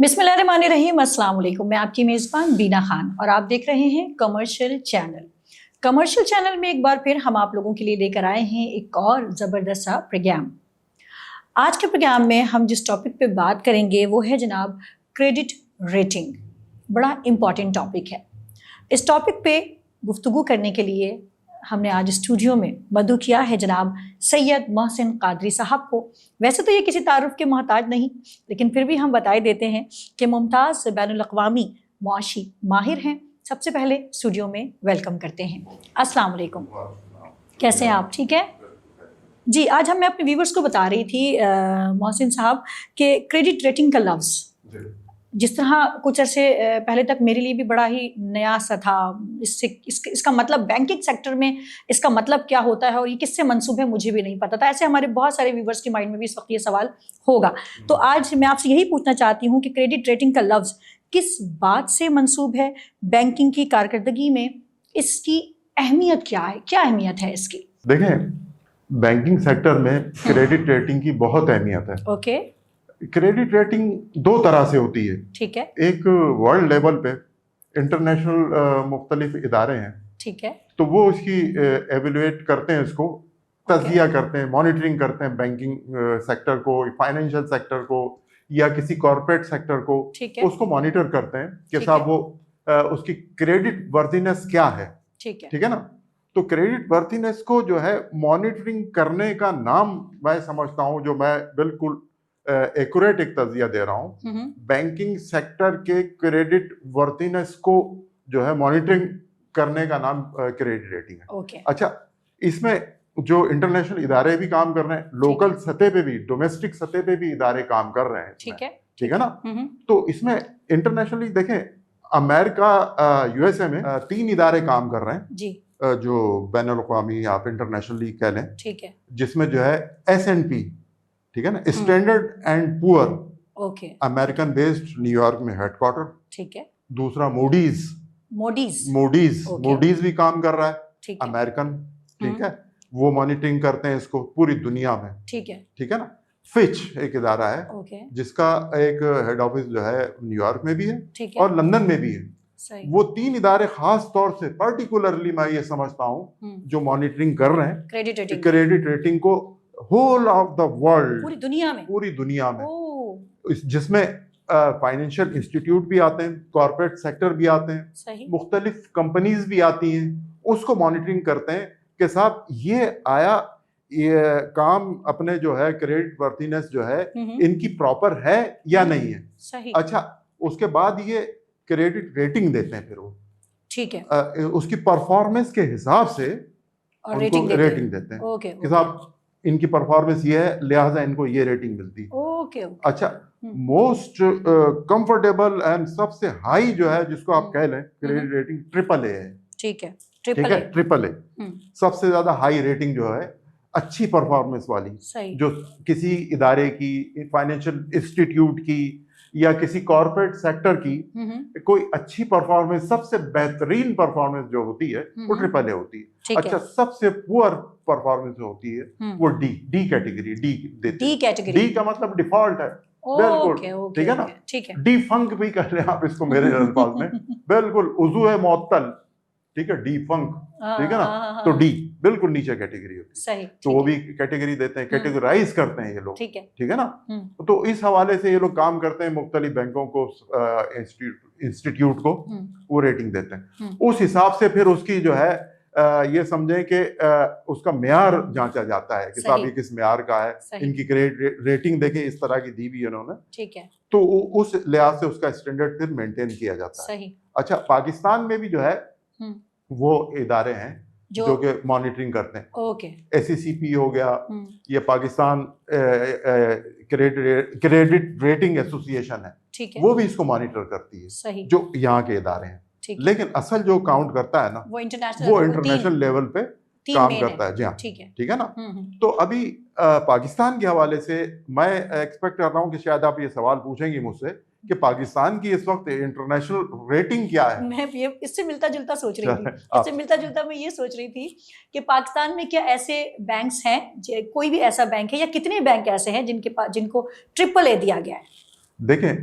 बिस्मिल्लाहिर्रहमानिर्रहीम, अस्सलाम वालेकुम। मैं आपकी मेज़बान बीना खान और आप देख रहे हैं कमर्शियल चैनल। कमर्शियल चैनल में एक बार फिर हम आप लोगों के लिए लेकर आए हैं एक और ज़बरदस्त सा प्रोग्राम। आज के प्रोग्राम में हम जिस टॉपिक पे बात करेंगे वो है जनाब क्रेडिट रेटिंग। बड़ा इम्पॉर्टेंट टॉपिक है। इस टॉपिक पे गुफ्तगू करने के लिए हमने आज स्टूडियो में मदऊ किया है जनाब सैयद मोहसिन कादरी साहब को। वैसे तो ये किसी तारुफ के मोहताज नहीं, लेकिन फिर भी हम बताए देते हैं कि मुमताज़ बैनुल-अक़वामी मुआशी माहिर हैं। सबसे पहले स्टूडियो में वेलकम करते हैं। अस्सलाम वालेकुम, कैसे हैं आप? ठीक है जी। आज मैं अपने व्यूवर्स को बता रही थी मोहसिन साहब कि क्रेडिट रेटिंग का लफ्ज़ जिस तरह कुछ अरसे पहले तक मेरे लिए भी बड़ा ही नया सा था। इसका मतलब बैंकिंग सेक्टर में इसका मतलब क्या होता है और ये किससे मंसूब है मुझे भी नहीं पता था। ऐसे हमारे बहुत सारे व्यूवर्स के माइंड में भी इस वक्त ये सवाल होगा। तो आज मैं आपसे यही पूछना चाहती हूँ कि क्रेडिट रेटिंग का लफ्ज़ किस बात से मंसूब है बैंकिंग की कारकर्दगी में, इसकी अहमियत क्या है, क्या अहमियत है इसकी? देखें, बैंकिंग सेक्टर में क्रेडिट रेटिंग की बहुत अहमियत है। ओके। क्रेडिट रेटिंग दो तरह से होती है। ठीक है। एक वर्ल्ड लेवल पे इंटरनेशनल मुख्तलिफ इदारे हैं, ठीक है, तो वो इसकी एवेल्युएट करते हैं, इसको तज्जिया करते हैं, मॉनिटरिंग करते हैं बैंकिंग सेक्टर को, फाइनेंशियल सेक्टर को या किसी कॉर्पोरेट सेक्टर को, उसको मॉनिटर करते हैं कि साहब वो उसकी क्रेडिट वर्दीनेस क्या है। ठीक है ना। तो क्रेडिट वर्दीनेस को जो है मॉनिटरिंग करने का नाम मैं समझता हूँ, जो मैं बिल्कुल एक्यूरेट एक तज्जिया दे रहा हूँ, बैंकिंग सेक्टर के क्रेडिट वर्दीनेस को जो है मॉनिटरिंग करने का नाम क्रेडिट रेटिंग है। अच्छा, इसमें जो इंटरनेशनल इदारे भी काम कर रहे हैं, लोकल सतह पे भी, डोमेस्टिक सतह पे भी इदारे काम कर रहे हैं। ठीक है ना। तो इसमें इंटरनेशनली देखें, अमेरिका यूएसए में 3 इदारे काम कर रहे हैं जी, जो बैनुल-अक़वामी आप इंटरनेशनली कह लें, ठीक है, जिसमें जो है S&P, ठीक है ना, standard and poor, okay, American based, New York में हेडक्वार्टर, ठीक है। दूसरा मूडीज भी काम कर रहा है, अमेरिकन, ठीक है, वो मॉनिटरिंग करते हैं इसको पूरी दुनिया में, ठीक है ना। फिच एक इदारा है, ओके, जिसका एक हेड ऑफिस जो है न्यूयॉर्क में भी है और लंदन में भी है। वो 3 इदारे खास तौर से पर्टिकुलरली मैं ये समझता हूँ जो मॉनिटरिंग कर रहे हैं क्रेडिट रेटिंग को होल ऑफ द वर्ल्ड, पूरी दुनिया में, जिसमें फाइनेंशियल इंस्टीट्यूट भी आते हैं, कॉर्पोरेट सेक्टर भी आते हैं, मुख्तलिफ कंपनीज भी आती हैं, उसको मॉनिटरिंग करते हैं कि साहब ये आया, ये काम अपने जो है क्रेडिट वर्दीनेस जो है इनकी प्रॉपर है या नहीं है। सही। अच्छा, उसके बाद ये क्रेडिट रेटिंग देते हैं, फिर वो, ठीक है, उसकी परफॉर्मेंस के हिसाब से उनको रेटिंग देते हैं कि साहब इनकी परफॉर्मेंस ये है, लिहाजा इनको ये रेटिंग मिलती है। अच्छा, मोस्ट कंफर्टेबल एंड सबसे हाई जो है जिसको आप कह लें क्रेडिट रेटिंग AAA है। ठीक है, AAA सबसे ज्यादा हाई रेटिंग जो है, अच्छी परफॉर्मेंस वाली, जो किसी इदारे की, फाइनेंशियल इंस्टीट्यूट की या किसी कॉर्पोरेट सेक्टर की कोई अच्छी परफॉर्मेंस, सबसे बेहतरीन परफॉर्मेंस जो होती है वो AAA होती है। अच्छा, सबसे पुअर परफॉर्मेंस जो होती है वो डी कैटेगरी देती है। डी का मतलब डिफॉल्ट है, बिल्कुल, ठीक है ना। डी फंक भी कह लें आप इसको मेरे अल्फाज में, बिल्कुल उज़ू है मुअत्तल, ठीक है, डी फंक, ठीक है ना। तो डी बिल्कुल नीचे कैटेगरी होती है, तो वो भी कैटेगरी देते हैं, कैटेगराइज करते हैं ये लोग, ठीक है ना। तो इस हवाले से ये लोग काम करते हैं, मुख्तलिफ बैंकों को, इंस्टीट्यूट को वो रेटिंग देते हैं। उस हिसाब से फिर उसकी जो है ये समझें कि उसका मेयार जांचा जाता है कि साहब ये किस मेयार का है, इनकी क्रेडिट रेटिंग देखें इस तरह की दी भी है उन्होंने, ठीक है, तो उस लिहाज से उसका स्टैंडर्ड फिर मेंटेन किया जाता है। अच्छा, पाकिस्तान में भी जो है वो इदारे हैं जो कि मॉनिटरिंग करते हैं। ओके, SECP हो गया, ये पाकिस्तान क्रेडिट रेटिंग एसोसिएशन है, ठीक है, वो भी इसको मॉनिटर करती है, जो यहाँ के इदारे हैं। लेकिन असल जो काउंट करता है ना, वो इंटरनेशनल लेवल पे काम करता है। जी हाँ, ठीक है ना। तो अभी पाकिस्तान के हवाले से मैं एक्सपेक्ट कर रहा हूँ कि शायद आप ये सवाल पूछेंगे मुझसे कि पाकिस्तान की इस वक्त इंटरनेशनल रेटिंग क्या है। मैं ये इससे मिलता जुलता सोच रही थी, मैं ये सोच रही थी कि पाकिस्तान में क्या ऐसे बैंक्स हैं, कोई भी ऐसा बैंक है या कितने बैंक ऐसे हैं जिनको AAA दिया गया है? देखें,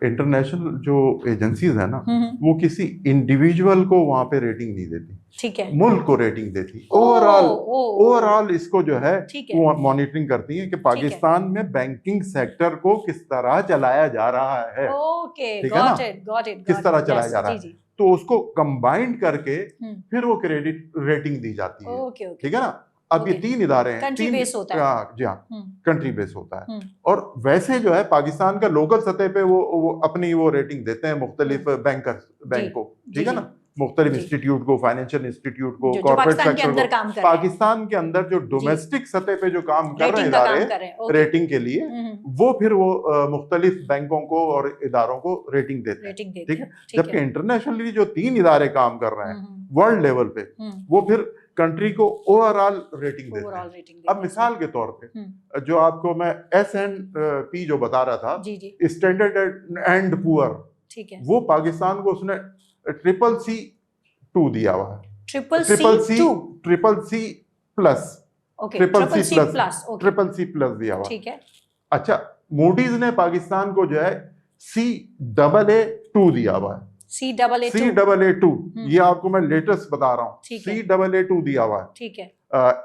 इंटरनेशनल जो एजेंसीज है ना, वो किसी इंडिविजुअल को वहां पे रेटिंग नहीं देती, ठीक है, मुल्क को रेटिंग देती। ओवरऑल इसको जो है वो मॉनिटरिंग करती है कि पाकिस्तान में बैंकिंग सेक्टर को किस तरह चलाया जा रहा है, ठीक है ना, किस तरह चलाया जा रहा है, तो उसको कंबाइंड करके फिर वो क्रेडिट रेटिंग दी जाती है, ठीक है ना। अब ये 3 इदारे हैं, कंट्री बेस होता है, जी हाँ, कंट्री बेस होता है। और वैसे जो है पाकिस्तान का लोकल सतह पे वो अपनी वो रेटिंग देते हैं मुख्तलिफ बैंक को, ठीक है ना, मुख्तलिफ इंस्टीट्यूट को, फाइनेंशियल इंस्टीट्यूट को, कॉर्पोरेट सेक्टर को। पाकिस्तान के अंदर जो डोमेस्टिक सतह पे जो काम कर रहे हैं इदारे रेटिंग के लिए, वो फिर वो मुख्तलिफ बैंकों को और इदारों को रेटिंग देते हैं, ठीक है। जबकि इंटरनेशनली जो 3 इदारे काम कर रहे हैं वर्ल्ड लेवल पे, वो फिर कंट्री को ओवरऑल रेटिंग देते हैं। अब मिसाल के तौर पे जो आपको मैं S&P जो बता रहा था, स्टैंडर्ड एंड पुअर, ठीक है, वो पाकिस्तान को उसने CCC2 दिया हुआ है, CCC प्लस दिया हुआ, ठीक है। अच्छा, मूडीज ने पाकिस्तान को जो है CAA2 दिया हुआ है, CAA2, ये आपको मैं लेटेस्ट बता रहा हूँ, CAA2 दिया हुआ है, ठीक है।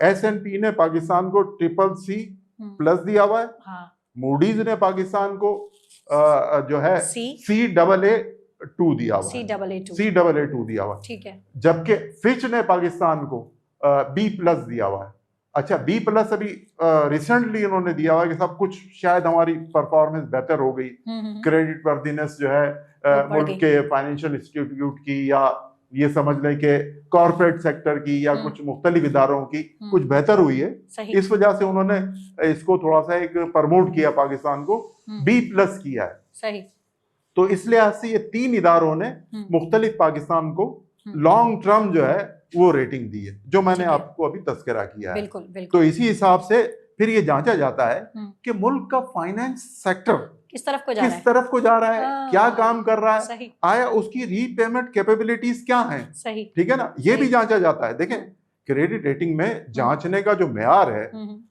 S&P ने पाकिस्तान को CCC प्लस दिया हुआ है, मूडीज ने पाकिस्तान को जो है CAA2 दिया हुआ है, CAA2 दिया हुआ है, ठीक है। जबकि फिच ने पाकिस्तान को B प्लस दिया हुआ है। अच्छा, B प्लस अभी रिसेंटली इन्होंने दिया हुआ है कि सब कुछ शायद हमारी परफॉर्मेंस बेहतर हो गई, क्रेडिट वर्दीनेस जो है मुल्क के फाइनेंशियल इंस्टीट्यूट की, या ये समझ लें कि कॉर्पोरेट सेक्टर की, या कुछ मुख्तलिफ इदारों की कुछ बेहतर हुई है। इस वजह से उन्होंने इसको थोड़ा सा एक प्रमोट किया, पाकिस्तान को B प्लस किया है, सही। तो इस लिहाज से ये 3 इदारों ने मुख्तलिफ पाकिस्तान को लॉन्ग टर्म जो है वो रेटिंग दी है, जो मैंने आपको अभी तस्करा किया है। बिल्कुल, बिल्कुल। तो इसी हिसाब से फिर ये जांचा जाता है कि मुल्क का फाइनेंस सेक्टर किस तरफ को जा रहा है, क्या काम कर रहा है, आया उसकी रीपेमेंट कैपेबिलिटीज क्या हैं, ठीक है ना, ये भी जांचा जाता है। देखें, क्रेडिट रेटिंग में जांचने का जो मेयार है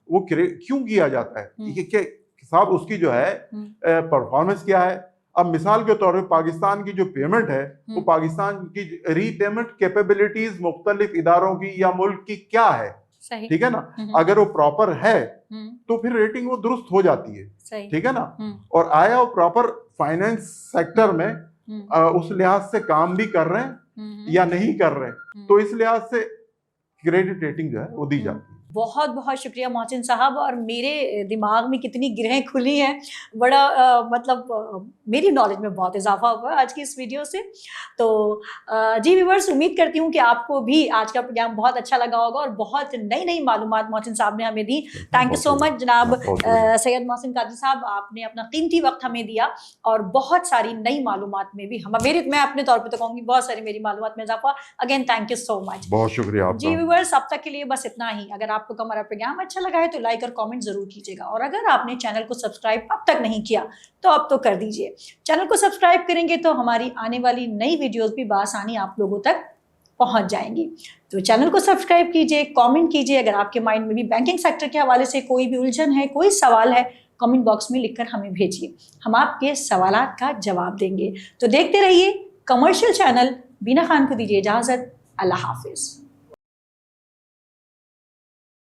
वो क्यों किया जाता है, कि साहब उसकी जो है परफॉर्मेंस क्या है। अब मिसाल के तौर पे पाकिस्तान की जो पेमेंट है, वो पाकिस्तान की रीपेमेंट कैपेबिलिटीज मुख्तलिफ इदारों की या मुल्क की क्या है, ठीक है ना। अगर वो प्रॉपर है तो फिर रेटिंग वो दुरुस्त हो जाती है, ठीक है ना। और आया वो प्रॉपर फाइनेंस सेक्टर में उस लिहाज से काम भी कर रहे हैं या नहीं कर रहे हैं, तो इस लिहाज से क्रेडिट रेटिंग जो है वो दी जाती है। बहुत बहुत शुक्रिया मोहसिन साहब, और मेरे दिमाग में कितनी गिरहें खुली हैं, बड़ा मतलब मेरी नॉलेज में बहुत इजाफा हुआ आज की इस वीडियो से। तो जी व्यूअर्स, उम्मीद करती हूँ कि आपको भी आज का प्रोग्राम बहुत अच्छा लगा होगा और बहुत नई नई मालूमात मोहसिन साहब ने हमें दी। थैंक यू सो मच जनाब सैयद मोहसिन कादरी साहब, आपने अपना कीमती वक्त हमें दिया और बहुत सारी नई मालूमात में भी मैं अपने तौर पर तो कहूँगी बहुत सारी मेरी मालूमात में इजाफा। Again thank you so much, बहुत शुक्रिया जी व्यूअर्स। अब तक के लिए बस इतना ही। अगर आपको हमारा प्रोग्राम अच्छा लगा है तो लाइक और कमेंट जरूर कीजिएगा, और अगर आपने चैनल को सब्सक्राइब अब तक नहीं किया तो अब तो कर दीजिए। चैनल को सब्सक्राइब करेंगे तो हमारी आने वाली नई वीडियोस भी बआसानी आप लोगों तक पहुंच जाएंगी। तो चैनल को सब्सक्राइब कीजिए, कमेंट कीजिए। अगर आपके माइंड में भी बैंकिंग सेक्टर के हवाले से कोई भी उलझन है, कोई सवाल है, कमेंट बॉक्स में लिखकर हमें भेजिए, हम आपके सवालात का जवाब देंगे। तो देखते रहिए कमर्शियल चैनल। बीना खान को दीजिए इजाजत। अल्लाह हाफिज।